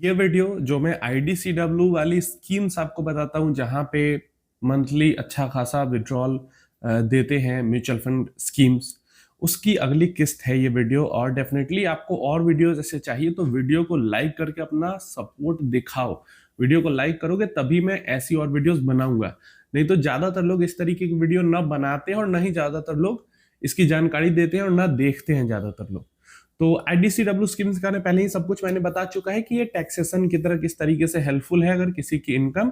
ये वीडियो जो मैं IDCW वाली स्कीम्स आपको बताता हूँ जहाँ पे मंथली अच्छा खासा विड्रॉल देते हैं म्यूचुअल फंड स्कीम्स, उसकी अगली किस्त है ये वीडियो। और डेफिनेटली आपको और वीडियोस ऐसे चाहिए तो वीडियो को लाइक करके अपना सपोर्ट दिखाओ। वीडियो को लाइक करोगे तभी मैं ऐसी और वीडियोस बनाऊंगा, नहीं तो ज्यादातर लोग इस तरीके की वीडियो ना बनाते हैं और ना ही ज्यादातर लोग इसकी जानकारी देते हैं और ना देखते हैं ज्यादातर लोग। तो IDCW स्कीम्स का पहले ही सब कुछ मैंने बता चुका है कि ये टैक्सेशन की तरह किस तरीके से हेल्पफुल है। अगर किसी की इनकम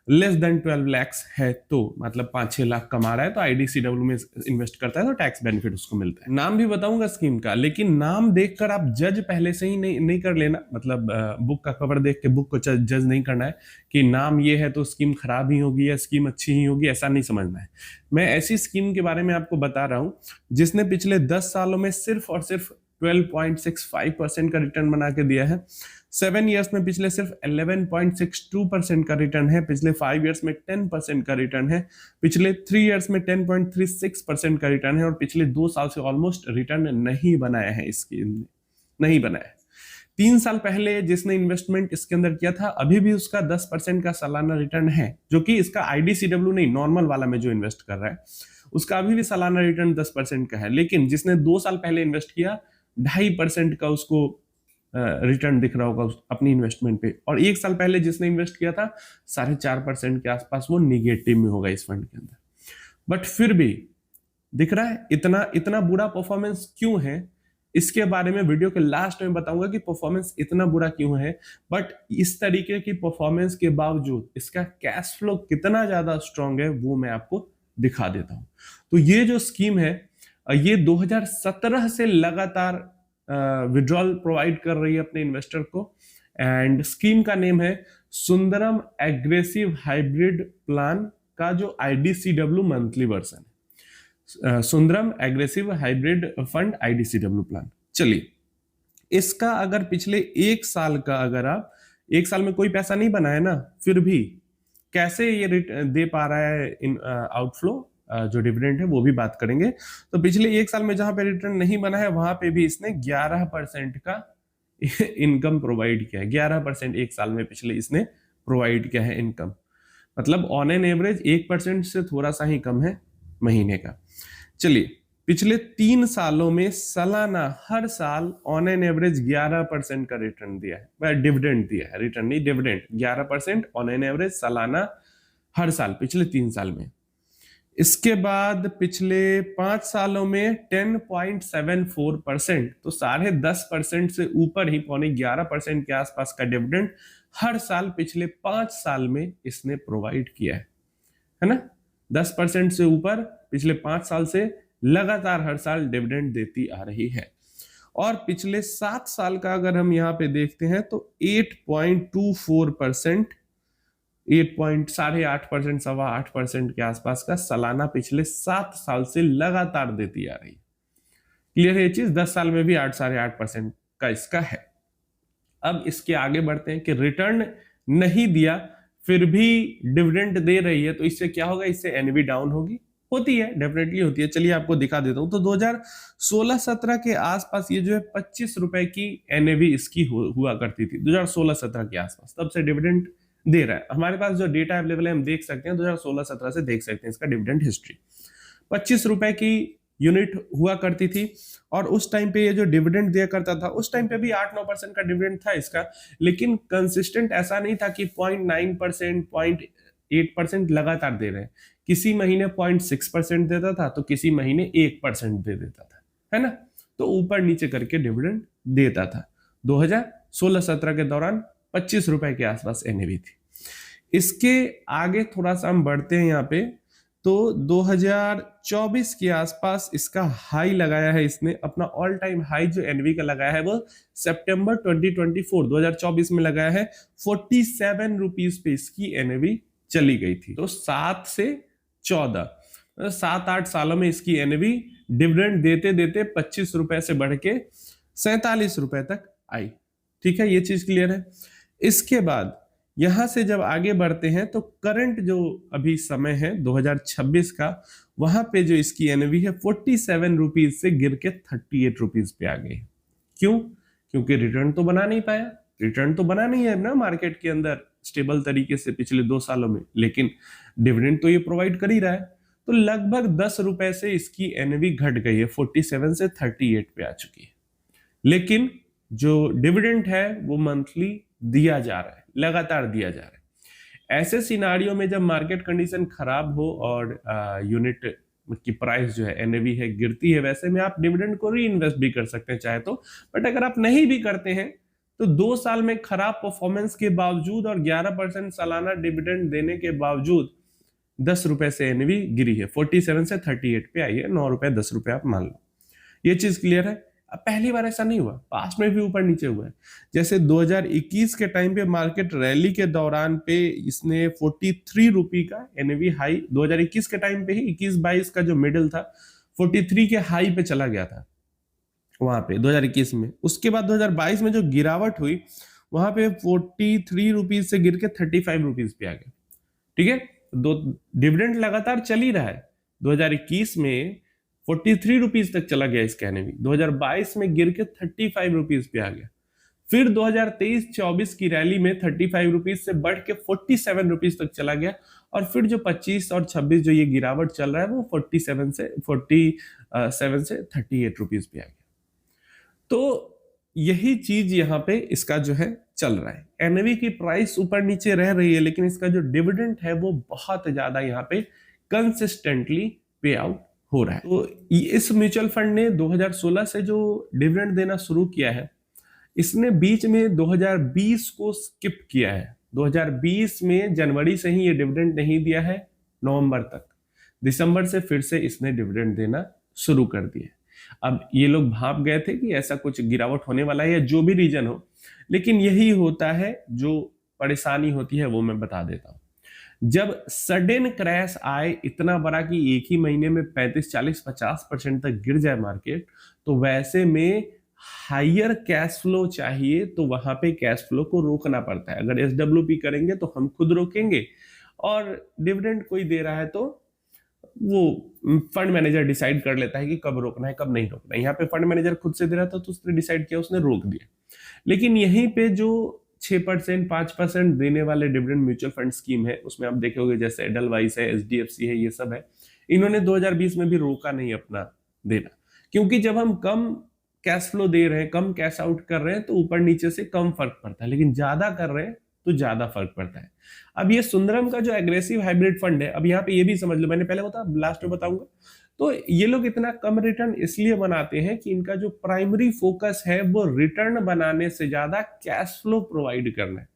लेस देन 12 लाख है तो मतलब 5-6 लाख कमा रहा है तो IDCW में इन्वेस्ट करता है तो टैक्स बेनिफिट उसको मिलता है। नाम भी बताऊंगा स्कीम का, लेकिन नाम देखकर आप जज पहले से ही नहीं कर लेना। मतलब बुक का कवर देख के बुक को जज नहीं करना है कि नाम ये है तो स्कीम खराब ही होगी या स्कीम अच्छी ही होगी, ऐसा नहीं समझना है। मैं ऐसी स्कीम के बारे में आपको बता रहा हूं जिसने पिछले 10 सालों में सिर्फ और सिर्फ 12.65% का रिटर्न बना के दिया है। 7 इयर्स में पिछले सिर्फ 11.62% का रिटर्न है। पिछले 5 इयर्स में 10% का रिटर्न है। पिछले 3 इयर्स में 10.36% का रिटर्न है और पिछले 2 साल से ऑलमोस्ट रिटर्न नहीं बनाया है, इसकी नहीं बनाया है। 3 साल पहले जिसने इन्वेस्टमेंट इसके अंदर किया था अभी भी उसका 10% का सालाना रिटर्न है, जो कि इसका IDCW नहीं, नॉर्मल वाला में जो इन्वेस्ट कर रहा है उसका अभी भी सालाना रिटर्न 10% का है। लेकिन जिसने 2 साल पहले इन्वेस्ट किया 2.5% का उसको रिटर्न दिख रहा होगा अपनी इन्वेस्टमेंट पे, और 1 साल पहले जिसने इन्वेस्ट किया था 4.5% के आसपास वो निगेटिव में होगा इस फंड के अंदर। बट फिर भी दिख रहा है इतना इतना बुरा परफॉर्मेंस क्यों है, इसके बारे में वीडियो के लास्ट में बताऊंगा कि परफॉर्मेंस इतना बुरा क्यों है। बट इस तरीके की परफॉर्मेंस के बावजूद इसका कैश फ्लो कितना ज्यादा स्ट्रांग है वो मैं आपको दिखा देता हूं। तो ये जो स्कीम है ये 2017 से लगातार विड्रॉल प्रोवाइड कर रही है अपने इन्वेस्टर को, एंड स्कीम का नेम है सुंदरम एग्रेसिव हाइब्रिड प्लान का जो IDCW मंथली वर्जन है। Sundaram aggressive hybrid fund IDCW plan. चलिए, इसका अगर पिछले 1 साल का, अगर आप 1 साल में कोई पैसा नहीं बनाया ना, फिर भी कैसे ये दे पा रहा है इन आउटफ्लो जो डिविडेंड है वो भी बात करेंगे। तो पिछले 1 साल में जहां पे रिटर्न नहीं बना है वहां पे भी इसने 11% का इनकम प्रोवाइड किया है। 11% 1 साल में पिछले इसने प्रोवाइड किया है इनकम, मतलब ऑन एन एवरेज 1% से थोड़ा सा ही कम है महीने का। चलिए, पिछले 3 सालों में सालाना हर साल ऑन एन एवरेज 11% का रिटर्न दिया है, डिविडेंड दिया है, रिटर्न नहीं डिविडेंड। 11% ऑन एन एवरेज सालाना हर साल पिछले 3 साल में। इसके बाद पिछले 5 सालों में 10.74%, तो 10.5% से ऊपर ही 11% के आसपास का डिविडेंड हर साल पिछले 5 साल में इसने प्रोवाइड किया है ना। 10% से ऊपर पिछले 5 साल से लगातार हर साल डिविडेंड देती आ रही है। और पिछले 7 साल का अगर हम यहाँ पे देखते हैं तो 8.24%, 8.8%, 8.25% के आसपास का सालाना पिछले 7 साल से लगातार देती आ रही है। क्लियर है ये चीज? 10 साल में भी 8.5% का इसका है। अब इसके आगे बढ़ते हैं कि रिटर्न नहीं दिया फिर भी डिविडेंड दे रही है तो इससे क्या होगा? इससे एनवी डाउन होगी, होती है, डेफिनेटली होती है। चलिए आपको दिखा देता हूं। तो 2016-17 के आसपास ये जो है 25 रुपए की एनएवी इसकी हुआ करती थी 2016-17 के आसपास, तब से डिविडेंड दे रहा है। हमारे पास जो डेटा अवेलेबल है हम देख सकते हैं 2016-17 से देख सकते हैं इसका डिविडेंड हिस्ट्री। 25 रुपए की यूनिट हुआ करती थी और उस टाइम पे ये जो डिविडेंड दिया करता था उस टाइम पे भी 8-9% का डिविडेंड था इसका, लेकिन कंसिस्टेंट ऐसा नहीं था कि 0.9%, 0.8% लगातार दे रहे हैं। किसी महीने 0.6% देता था तो किसी महीने 1% दे देता था, है ना। तो ऊपर नीचे करके डिविडेंड देता था। 2016-17 के दौरान 25 रुपए के आसपास एनएवी थी। इसके आगे थोड़ा सा हम बढ़ते हैं यहाँ पे, तो 2024 के आसपास इसका हाई लगाया है इसने, अपना ऑल टाइम हाई जो एनवी का लगाया है वो सितंबर 2024 में लगाया है। 47 रुपीज पे इसकी एनवी चली गई थी। तो 7 से 14, 7-8 सालों में इसकी एनवी डिविडेंड देते देते 25 रुपए से बढ़ के 47 रुपए तक आई। ठीक है, ये चीज क्लियर है। इसके बाद यहां से जब आगे बढ़ते हैं तो करंट जो अभी समय है 2026 का, वहां पे जो इसकी एनवी है 47 रुपीज से गिर के 38 रुपीज पे आ गई। क्यों? क्योंकि रिटर्न तो बना नहीं पाया, रिटर्न तो बना नहीं है ना मार्केट के अंदर स्टेबल तरीके से पिछले 2 सालों में, लेकिन डिविडेंड तो ये प्रोवाइड कर ही रहा है। तो लगभग 10 रुपए से इसकी एनएवी घट गई है, 47 से 38 पे आ चुकी है। लेकिन जो डिविडेंड है वो मंथली दिया जा रहा है, लगातार दिया जा रहा है। ऐसे सिनारियों में जब मार्केट कंडीशन खराब हो और यूनिट की प्राइस जो है एनएवी है गिरती है, वैसे में आप डिविडेंड को री इन्वेस्ट भी कर सकते हैं चाहे तो। बट अगर आप नहीं भी करते हैं तो 2 साल में खराब परफॉर्मेंस के बावजूद और 11% सालाना डिविडेंड देने के बावजूद 10 रुपए से एनएवी गिरी है, 47 से 38 पे आई है, 9 रुपए 10 रुपए आप मान लो। ये चीज क्लियर है। अब पहली बार ऐसा नहीं हुआ, पास्ट में भी ऊपर नीचे हुआ है। जैसे 2021 के टाइम पे मार्केट रैली के दौरान पे इसने 43 रुपए का एनएवी हाई 2021 के टाइम पे ही 21-22 का जो मिडिल था 43 के हाई पे चला गया था वहां पे 2021 में। उसके बाद 2022 में जो गिरावट हुई वहां पे 43 रुपीज से गिर के 35 रुपीज पे आ गया। ठीक है, दो डिविडेंड लगातार चल ही रहा है। 2021 में 43 रुपीज तक चला गया इसका एनएवी, 2022 में गिर के 35 रुपीज पे आ गया। फिर 2023-24 की रैली में 35 रुपीज से बढ़ के 47 रुपीज तक चला गया, और फिर जो 25 और 26 जो ये गिरावट चल रहा है वो 47 से 38 रुपीज पे आ गया। तो यही चीज यहाँ पे इसका जो है चल रहा है। एनएवी की प्राइस ऊपर नीचे रह रही है, लेकिन इसका जो डिविडेंड है वो बहुत ज्यादा यहाँ पे कंसिस्टेंटली पे आउट हो रहा है। तो इस म्यूचुअल फंड ने 2016 से जो डिविडेंड देना शुरू किया है, इसने बीच में 2020 को स्किप किया है। 2020 में जनवरी से ही ये डिविडेंड नहीं दिया है नवंबर तक, दिसंबर से फिर से इसने डिविडेंड देना शुरू कर दिया। अब ये लोग भाप गए थे कि ऐसा कुछ गिरावट होने वाला है या जो भी रीजन हो, लेकिन यही होता है, जो परेशानी होती है वो मैं बता देता हूं। जब सडन क्रैश आए इतना बड़ा कि एक ही महीने में 35, 40, 50% तक गिर जाए मार्केट, तो वैसे में हायर कैश फ्लो चाहिए, तो वहां पे कैश फ्लो को रोकना पड़ता है। अगर एसडब्ल्यूपी करेंगे तो हम खुद रोकेंगे, और डिविडेंड कोई दे रहा है तो वो फंड मैनेजर डिसाइड कर लेता है कि कब रोकना है कब नहीं रोकना है। यहाँ पे फंड मैनेजर खुद से दे रहा था तो उसने डिसाइड किया, उसने रोक दिया। लेकिन यहीं पे जो 6%, 5% देने वाले डिविडेंड म्यूचुअल फंड स्कीम है, उसमें आप देखोगे जैसे एडलवाइस है, एचडीएफसी है, ये सब है, इन्होंने 2020 में भी रोका नहीं अपना देना, क्योंकि जब हम कम कैश फ्लो दे रहे हैं, कम कैश आउट कर रहे हैं, तो ऊपर नीचे से कम फर्क पड़ता है, लेकिन ज्यादा कर रहे हैं तो ज्यादा फर्क पड़ता है। अब ये सुंदरम का जो एग्रेसिव हाइब्रिड फंड है, अब यहाँ पे ये भी समझ लो, मैंने पहले बताया, लास्ट में बताऊंगा। तो ये लोग इतना कम रिटर्न इसलिए बनाते हैं कि इनका जो प्राइमरी फोकस है वो रिटर्न बनाने से ज्यादा कैश फ्लो प्रोवाइड करना है।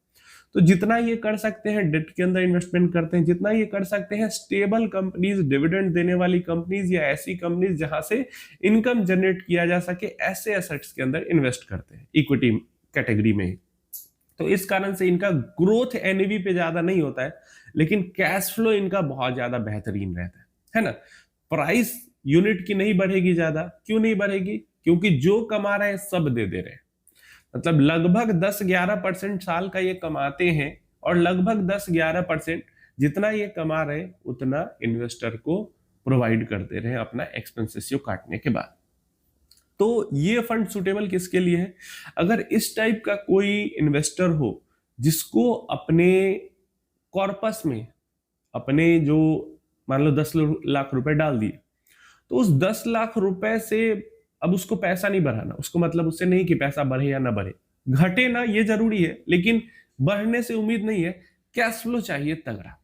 तो जितना ये कर सकते हैं डेट के अंदर इन्वेस्टमेंट करते हैं, जितना ये कर सकते हैं स्टेबल कंपनीज, डिविडेंड देने वाली कंपनीज या ऐसी कंपनीज जहां से इनकम जनरेट किया जा सके, ऐसे एसेट्स के अंदर इन्वेस्ट करते हैं इक्विटी कैटेगरी में ही। तो इस कारण से इनका ग्रोथ एनएवी पे ज्यादा नहीं होता है, लेकिन कैश फ्लो इनका बहुत ज्यादा बेहतरीन रहता है ना। प्राइस यूनिट की नहीं बढ़ेगी ज्यादा, क्यों नहीं बढ़ेगी? क्योंकि जो कमा रहे हैं सब दे दे रहे हैं। मतलब लगभग 10-11% साल का ये कमाते हैं, और लगभग 10-11% जितना ये कमा रहे हैं उतना इन्वेस्टर को प्रोवाइड करते रहे अपना एक्सपेंसेस काटने के बाद। तो ये फंड सुटेबल किसके लिए है? अगर इस टाइप का कोई इन्वेस्टर हो जिसको अपने कॉर्पस में अपने जो मान लो 10 लाख रुपए डाल दिए, तो उस 10 लाख रुपए से अब उसको पैसा नहीं बढ़ाना, उसको मतलब उससे नहीं कि पैसा बढ़े या ना बढ़े, घटे ना, ये जरूरी है, लेकिन बढ़ने से उम्मीद नहीं है, कैश फ्लो चाहिए तगड़ा।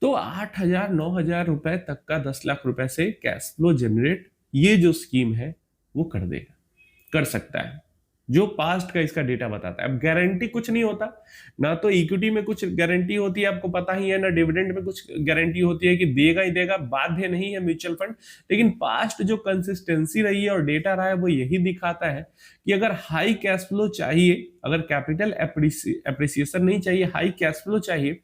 तो 8,000 9,000 रुपए तक का 10 लाख रुपए से कैश फ्लो जनरेट ये जो स्कीम है वो कर देगा, कर सकता है, जो पास्ट का इसका डेटा बताता है। अब गारंटी कुछ नहीं होता, ना तो इक्विटी में कुछ गारंटी होती है, आपको पता ही है, ना डिविडेंड में कुछ गारंटी होती है कि देगा ही देगा, बाध्य नहीं है म्यूचुअल फंड। लेकिन पास्ट जो कंसिस्टेंसी रही है और डेटा रहा है वो यही दिखाता है कि अगर हाई कैश फ्लो चाहिए, अगर कैपिटल एप्रिसिएशन नहीं चाहिए, हाई कैश फ्लो चाहिए,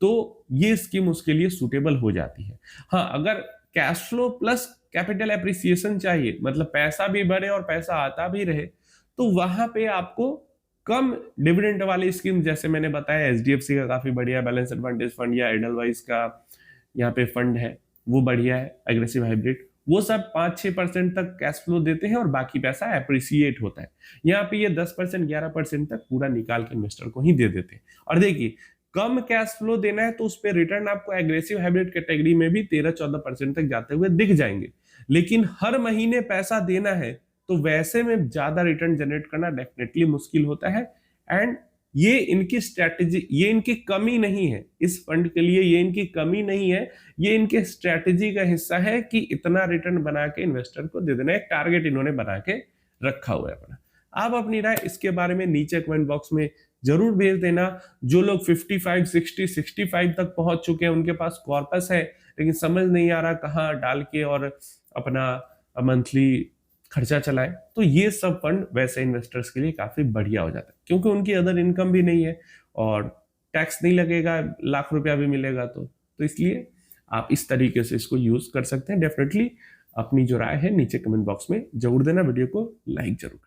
तो ये स्कीम उसके लिए सुटेबल हो जाती है। हाँ, अगर cash flow plus capital appreciation चाहिए, मतलब पैसा भी बढ़े और पैसा आता भी रहे, तो वहां पे आपको कम डिविडेंड वाली स्कीम, जैसे मैंने बताया एचडीएफसी का काफी बढ़िया बैलेंस एडवांटेज फंड, या एडलवाइस का यहाँ पे फंड है वो बढ़िया है एग्रेसिव हाइब्रिड, वो सब 5-6% तक कैश फ्लो देते हैं और बाकी पैसा एप्रिसिएट होता है। यहाँ पे ये 10% 11% तक पूरा निकाल के इन्वेस्टर को ही दे देते हैं। और देखिए, कम कैश फ्लो देना है तो उस पर रिटर्न आपको एग्रेसिव हाइब्रिड कैटेगरी में भी 13-14% तक जाते हुए दिख जाएंगे। लेकिन हर महीने पैसा देना है तो वैसे में ज्यादा रिटर्न जनरेट करना डेफिनेटली मुश्किल होता है। एंड ये इनकी स्ट्रैटेजी, ये इनकी कमी नहीं है, इस फंड के लिए ये इनकी कमी नहीं है, ये इनके स्ट्रैटेजी का हिस्सा है कि इतना रिटर्न बना के इन्वेस्टर को दे देना। एक टारगेट इन्होंने बना के रखा हुआ है अपना। आप अपनी राय इसके बारे में नीचे कमेंट बॉक्स में जरूर भेज देना। जो लोग 55, 60, 65 तक पहुंच चुके हैं, उनके पास कॉर्पस है लेकिन समझ नहीं आ रहा कहाँ डाल के और अपना मंथली खर्चा चलाए, तो ये सब फंड वैसे इन्वेस्टर्स के लिए काफी बढ़िया हो जाता है, क्योंकि उनकी अदर इनकम भी नहीं है और टैक्स नहीं लगेगा, लाख रुपया भी मिलेगा तो इसलिए आप इस तरीके से इसको यूज कर सकते हैं। डेफिनेटली अपनी जो राय है नीचे कमेंट बॉक्स में जरूर देना, वीडियो को लाइक जरूर करना।